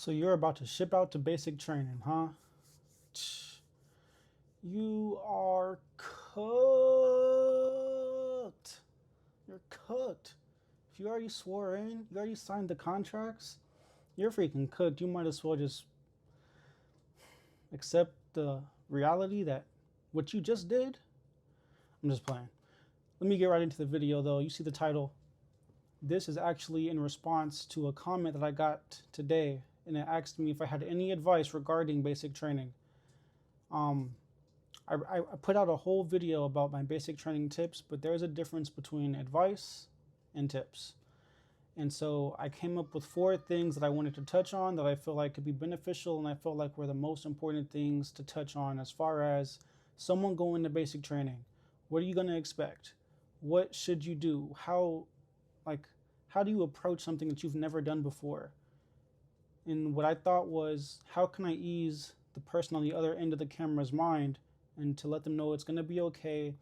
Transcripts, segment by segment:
So you're about to ship out to basic training, huh? You are cooked. You're cooked. If you already swore in, you already signed the contracts, you're freaking cooked. You might as well just accept the reality that what you just did. I'm just playing. Let me get right into the video though. You see the title. This is actually in response to a comment that I got today, and it asked me if I had any advice regarding basic training. I put out a whole video about my basic training tips, but there's a difference between advice and tips. And so I came up with 4 things that I wanted to touch on that I feel like could be beneficial, and I feel like were the most important things to touch on as far as someone going to basic training. What are you going to expect? What should you do? How do you approach something that you've never done before? And what I thought was, how can I ease the person on the other end of the camera's mind and to let them know it's going to be okay?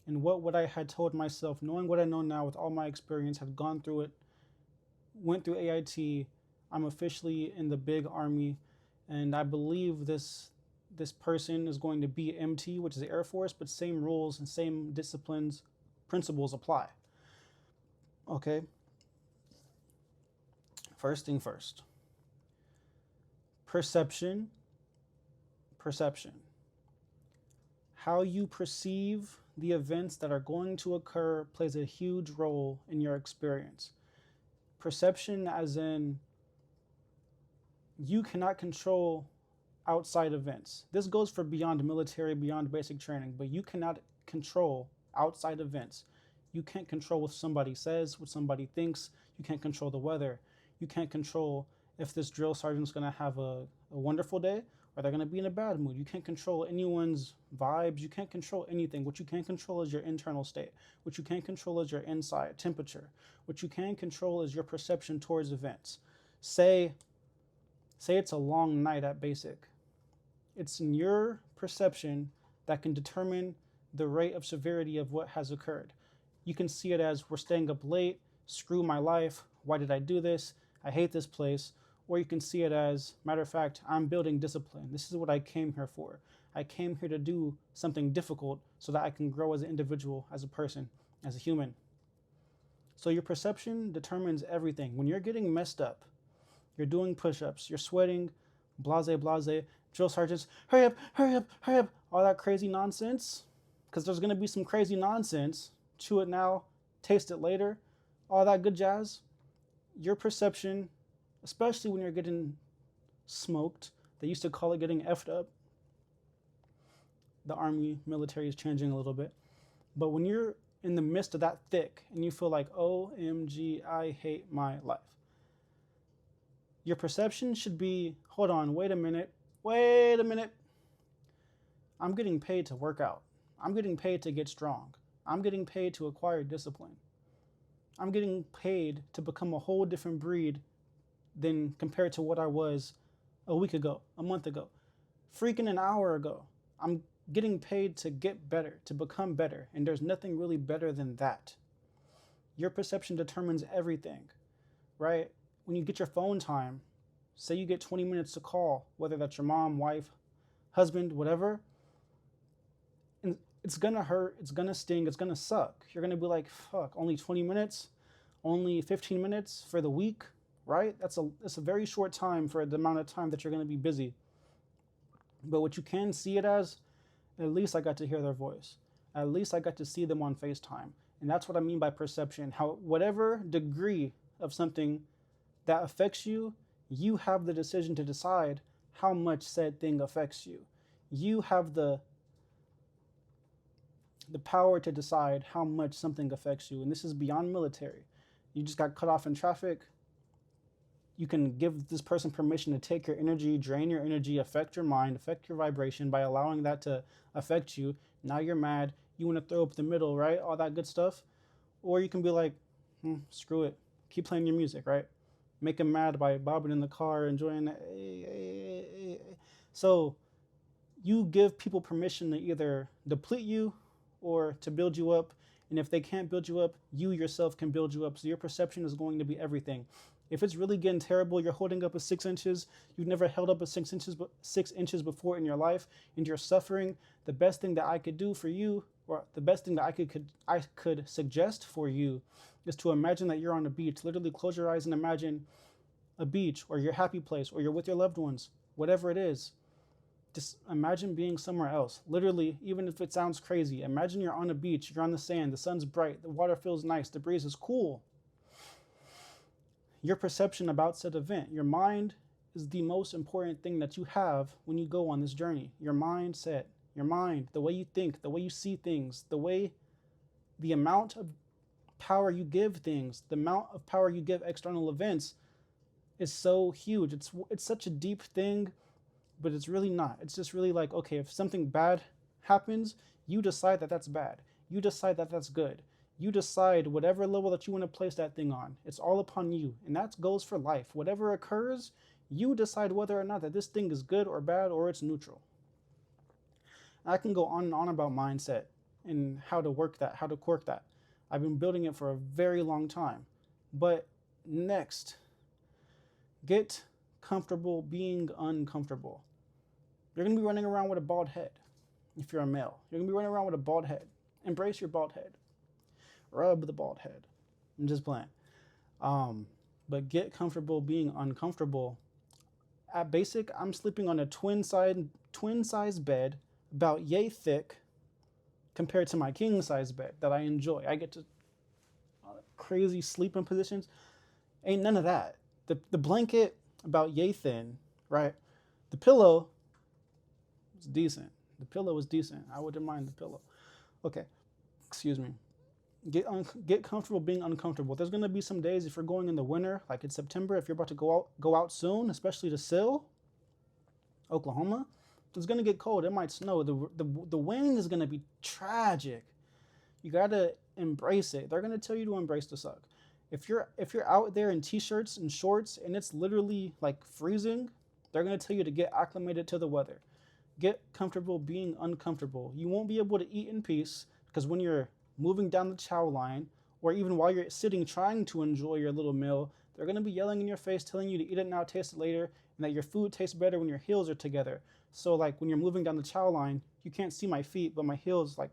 And what I had told myself, knowing what I know now with all my experience, had gone through it, went through AIT, I'm officially in the big army, and I believe this person is going to be MT, which is the Air Force, but same rules and same disciplines, principles apply. Okay? First thing first. Perception. How you perceive the events that are going to occur plays a huge role in your experience. Perception as in, you cannot control outside events. This goes for beyond military, beyond basic training, but you cannot control outside events. You can't control what somebody says, what somebody thinks. You can't control the weather. You can't control if this drill sergeant's going to have a wonderful day or they're going to be in a bad mood. You can't control anyone's vibes. You can't control anything. What you can control is your internal state. What you can control is your inside temperature. What you can control is your perception towards events. Say it's a long night at basic. It's in your perception that can determine the rate of severity of what has occurred. You can see it as, we're staying up late, screw my life, why did I do this? I hate this place. Or you can see it as, matter of fact, I'm building discipline. This is what I came here for. I came here to do something difficult so that I can grow as an individual, as a person, as a human. So your perception determines everything. When you're getting messed up, you're doing push-ups, you're sweating, blase, drill sergeants, hurry up, all that crazy nonsense, because there's going to be some crazy nonsense. Chew it now, taste it later, all that good jazz. Your perception, especially when you're getting smoked, they used to call it getting effed up. The army, military is changing a little bit. But when you're in the midst of that thick and you feel like, OMG, I hate my life, your perception should be, hold on, wait a minute. I'm getting paid to work out. I'm getting paid to get strong. I'm getting paid to acquire discipline. I'm getting paid to become a whole different breed than compared to what I was a week ago, a month ago, freaking an hour ago. I'm getting paid to get better, to become better, and there's nothing really better than that. Your perception determines everything, right? When you get your phone time, say you get 20 minutes to call, whether that's your mom, wife, husband, whatever, and it's gonna hurt, it's gonna sting, it's gonna suck. You're gonna be like, fuck, only 20 minutes, only 15 minutes for the week, right? That's a very short time for the amount of time that you're gonna be busy. But what you can see it as, at least I got to hear their voice. At least I got to see them on FaceTime. And that's what I mean by perception. How whatever degree of something that affects you, you have the decision to decide how much said thing affects you. You have the power to decide how much something affects you. And this is beyond military. You just got cut off in traffic. You can give this person permission to take your energy, drain your energy, affect your mind, affect your vibration by allowing that to affect you. Now you're mad. You want to throw up the middle, right? All that good stuff. Or you can be like, screw it. Keep playing your music, right? Make them mad by bobbing in the car, enjoying that. So you give people permission to either deplete you or to build you up. And if they can't build you up, you yourself can build you up. So your perception is going to be everything. If it's really getting terrible, you're holding up a 6 inches, you've never held up a 6 inches, 6 inches before in your life, and you're suffering, the best thing that I could do for you, or the best thing that I could suggest for you, is to imagine that you're on a beach. Literally close your eyes and imagine a beach or your happy place or you're with your loved ones, whatever it is. Just imagine being somewhere else. Literally, even if it sounds crazy, imagine you're on a beach, you're on the sand, the sun's bright, the water feels nice, the breeze is cool. Your perception about said event, your mind is the most important thing that you have when you go on this journey. Your mindset, your mind, the way you think, the way you see things, the amount of power you give things, the amount of power you give external events is so huge. It's such a deep thing, but it's really not. It's just really like, okay, if something bad happens, you decide that that's bad. You decide that that's good. You decide whatever level that you want to place that thing on. It's all upon you. And that goes for life. Whatever occurs, you decide whether or not that this thing is good or bad or it's neutral. And I can go on and on about mindset and how to work that, how to quirk that. I've been building it for a very long time. But next, get comfortable being uncomfortable. You're going to be running around with a bald head if you're a male. You're going to be running around with a bald head. Embrace your bald head. Rub the bald head. I'm just playing. But get comfortable being uncomfortable. At basic, I'm sleeping on a twin size bed about yay thick compared to my king size bed that I enjoy. I get to crazy sleeping positions. Ain't none of that. The blanket about yay thin, right? The pillow was decent. The pillow was decent. I wouldn't mind the pillow. Okay, excuse me. Get comfortable being uncomfortable. There's gonna be some days if you're going in the winter, like in September, if you're about to go out soon, especially to Sill, Oklahoma, it's gonna get cold. It might snow. The wind is gonna be tragic. You gotta embrace it. They're gonna tell you to embrace the suck. If you're out there in t-shirts and shorts and it's literally like freezing, they're gonna tell you to get acclimated to the weather. Get comfortable being uncomfortable. You won't be able to eat in peace because when you're moving down the chow line, or even while you're sitting trying to enjoy your little meal, they're going to be yelling in your face, telling you to eat it now, taste it later, and that your food tastes better when your heels are together. So like when you're moving down the chow line, you can't see my feet, but my heels, like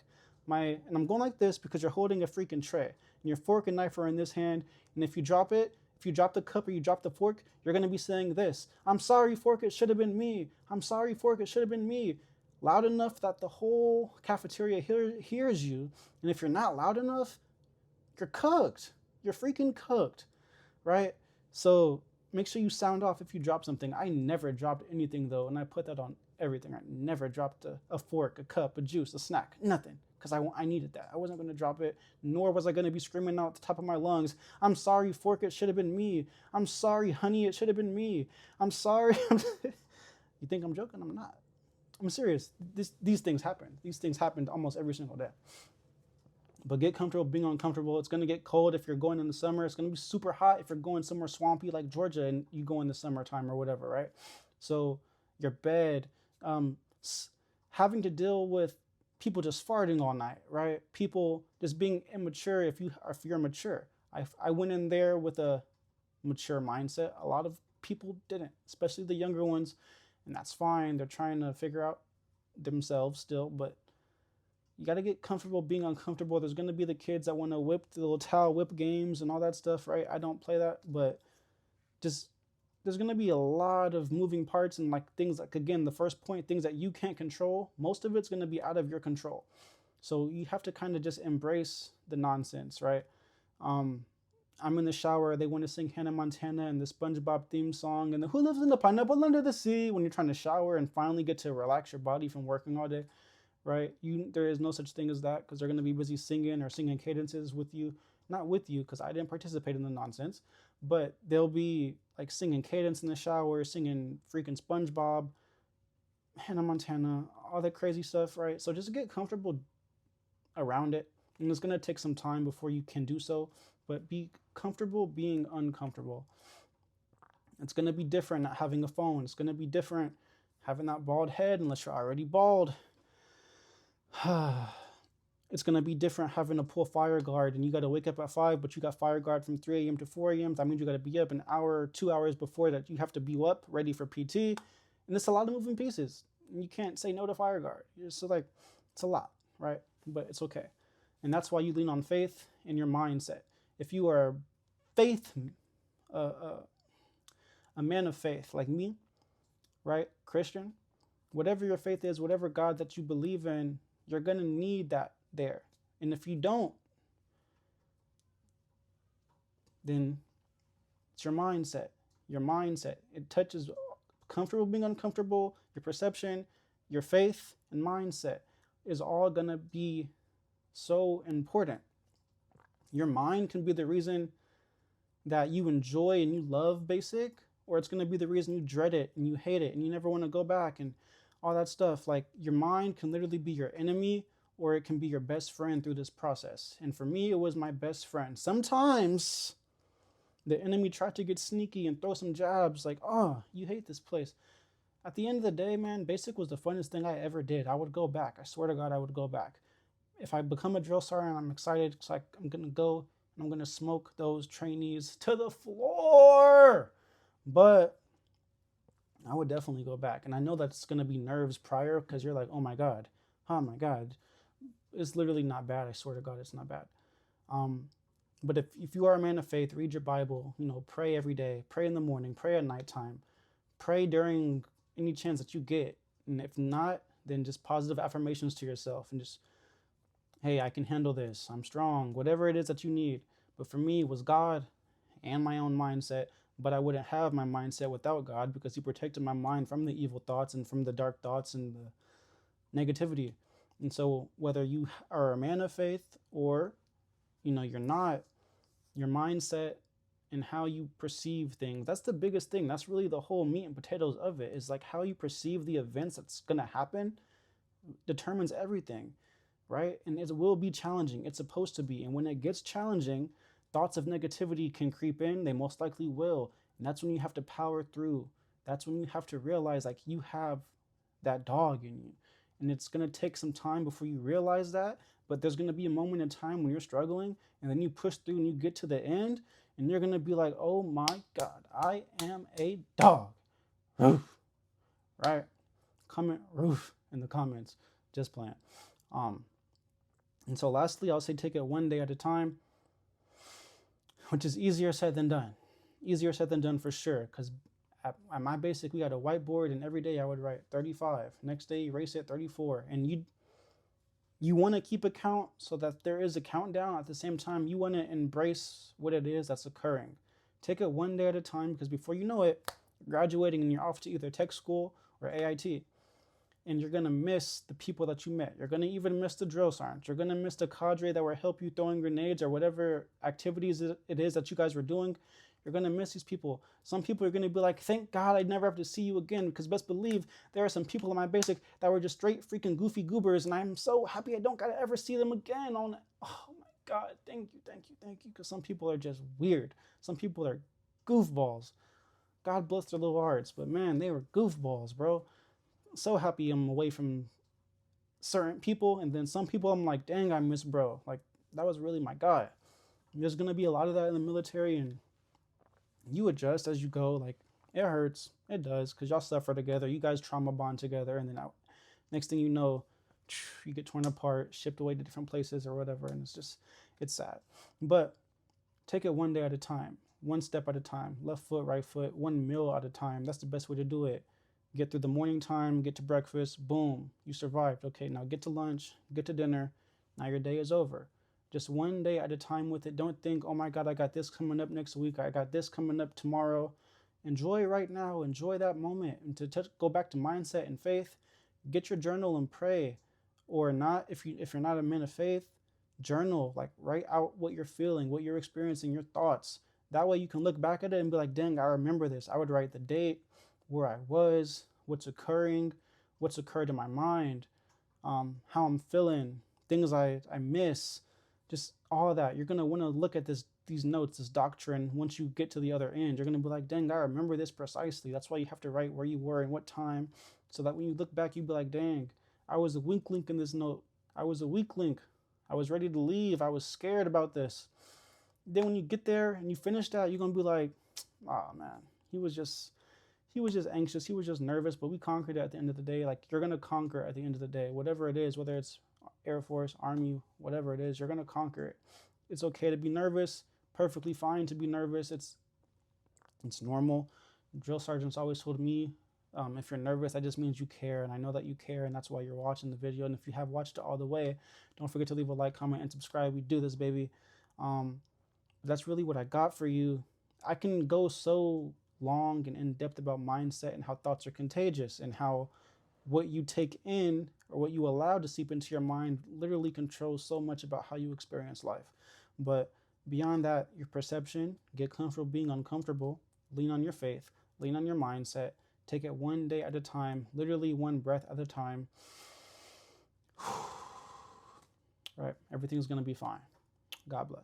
and I'm going like this because you're holding a freaking tray, and your fork and knife are in this hand, and if you drop the cup or you drop the fork, you're going to be saying this: I'm sorry, fork, it should have been me. I'm sorry, fork, it should have been me. Loud enough that the whole cafeteria hears you. And if you're not loud enough, you're cooked. You're freaking cooked, right? So make sure you sound off if you drop something. I never dropped anything though, and I put that on everything. I never dropped a fork, a cup, a juice, a snack, nothing, because I needed that. I wasn't going to drop it, nor was I going to be screaming out at the top of my lungs, I'm sorry, fork, it should have been me. I'm sorry, honey, it should have been me. I'm sorry. You think I'm joking? I'm not. I'm serious. These things happen. These things happen almost every single day. But get comfortable being uncomfortable. It's going to get cold if you're going in the summer. It's going to be super hot if you're going somewhere swampy like Georgia and you go in the summertime or whatever, right? So your bed, having to deal with people just farting all night, right? People just being immature if you're mature. I went in there with a mature mindset. A lot of people didn't, especially the younger ones. And that's fine. They're trying to figure out themselves still, but you got to get comfortable being uncomfortable. There's going to be the kids that want to whip the little towel whip games and all that stuff, right? I don't play that, but just there's going to be a lot of moving parts and like things like, again, the first point, things that you can't control. Most of it's going to be out of your control. So you have to kind of just embrace the nonsense, right? I'm in the shower, they want to sing Hannah Montana and the SpongeBob theme song and the Who Lives in the Pineapple Under the Sea when you're trying to shower and finally get to relax your body from working all day, right? There is no such thing as that because they're going to be busy singing or singing cadences with you. Not with you because I didn't participate in the nonsense, but they'll be like singing cadence in the shower, singing freaking SpongeBob, Hannah Montana, all that crazy stuff, right? So just get comfortable around it. And it's going to take some time before you can do so, but be comfortable being uncomfortable. It's going to be different not having a phone. It's going to be different having that bald head unless you're already bald. It's going to be different having to pull fire guard and you got to wake up at 5, but you got fire guard from 3 a.m. to 4 a.m. That means you got to be up an hour, 2 hours before that. You have to be up ready for PT. And it's a lot of moving pieces. And you can't say no to fire guard. So like, it's a lot, right? But it's okay. And that's why you lean on faith and your mindset. If you are faith, uh, uh, a man of faith like me, right? Christian, whatever your faith is, whatever God that you believe in, you're going to need that there. And if you don't, then it's your mindset. Your mindset. It touches comfortable being uncomfortable, your perception, your faith, and mindset is all going to be so important. Your mind can be the reason that you enjoy and you love basic, or it's going to be the reason you dread it and you hate it and you never want to go back and all that stuff. Like, your mind can literally be your enemy or it can be your best friend through this process. And for me, it was my best friend. Sometimes the enemy tried to get sneaky and throw some jabs like, oh, you hate this place. At the end of the day, man, basic was the funnest thing I ever did. I would go back. I swear to God, I would go back. If I become a drill sergeant, I'm excited. It's like I'm going to go and I'm going to smoke those trainees to the floor. But I would definitely go back. And I know that's going to be nerves prior because you're like, oh my God. It's literally not bad. I swear to God, it's not bad. But if you are a man of faith, read your Bible, pray every day, pray in the morning, pray at nighttime, pray during any chance that you get. And if not, then just positive affirmations to yourself and just, hey, I can handle this. I'm strong, whatever it is that you need. But for me, it was God and my own mindset. But I wouldn't have my mindset without God because he protected my mind from the evil thoughts and from the dark thoughts and the negativity. And so whether you are a man of faith or, you're not, your mindset and how you perceive things, that's the biggest thing. That's really the whole meat and potatoes of it, is like how you perceive the events that's going to happen determines everything, right? And it will be challenging. It's supposed to be. And when it gets challenging, thoughts of negativity can creep in. They most likely will. And that's when you have to power through. That's when you have to realize like you have that dog in you. And it's going to take some time before you realize that. But there's going to be a moment in time when you're struggling and then you push through and you get to the end and you're going to be like, oh my God, I am a dog. Roof. Right? Comment roof in the comments. Just playing. And so lastly, I'll say take it one day at a time, which is easier said than done. Easier said than done for sure. Because at my basic, we had a whiteboard and every day I would write 35. Next day, erase it, 34. And you want to keep a count so that there is a countdown. At the same time, you want to embrace what it is that's occurring. Take it one day at a time because before you know it, you're graduating and you're off to either tech school or AIT. And you're going to miss the people that you met. You're going to even miss the drill sergeants. You're going to miss the cadre that will help you throwing grenades or whatever activities it is that you guys were doing. You're going to miss these people. Some people are going to be like, thank God I never have to see you again, because best believe there are some people in my basic that were just straight freaking goofy goobers, and I'm so happy I don't got to ever see them again. Oh my God, thank you, because some people are just weird. Some people are goofballs. God bless their little hearts, but man, they were goofballs, bro. So happy I'm away from certain people, and then some people I'm like, dang, I miss bro. Like, that was really my guy. There's going to be a lot of that in the military, and you adjust as you go. Like, it hurts. It does, because y'all suffer together. You guys trauma bond together, and then next thing you know, you get torn apart, shipped away to different places or whatever, and it's sad. But take it one day at a time, one step at a time, left foot, right foot, one meal at a time. That's the best way to do it. Get through the morning time, get to breakfast, boom, you survived. Okay, now get to lunch, get to dinner. Now your day is over. Just one day at a time with it. Don't think, oh my God, I got this coming up next week. I got this coming up tomorrow. Enjoy right now. Enjoy that moment. And to go back to mindset and faith, get your journal and pray. Or not, if you're not a man of faith, journal. Like, write out what you're feeling, what you're experiencing, your thoughts. That way you can look back at it and be like, dang, I remember this. I would write the date, where I was, what's occurring, what's occurred in my mind, how I'm feeling, things I miss, just all of that. You're going to want to look at these notes, this doctrine, once you get to the other end. You're going to be like, dang, I remember this precisely. That's why you have to write where you were and what time, so that when you look back, you'd be like, dang, I was a weak link in this note. I was a weak link. I was ready to leave. I was scared about this. Then when you get there and you finish that, you're gonna be like, oh man, he was just anxious, he was just nervous, but we conquered it at the end of the day. Like, you're gonna conquer at the end of the day, whatever it is, whether it's Air Force, Army, whatever it is, you're gonna conquer it. It's okay to be nervous, perfectly fine to be nervous. It's normal. Drill sergeants always told me, if you're nervous, that just means you care, and I know that you care, and that's why you're watching the video. And if you have watched it all the way, don't forget to leave a like, comment, and subscribe. We do this, baby. That's really what I got for you. I can go so long and in depth about mindset and how thoughts are contagious, and how what you take in or what you allow to seep into your mind literally controls so much about how you experience life. But beyond that, your perception, get comfortable being uncomfortable, lean on your faith, lean on your mindset, take it one day at a time, literally one breath at a time. Right? Everything's going to be fine. God bless.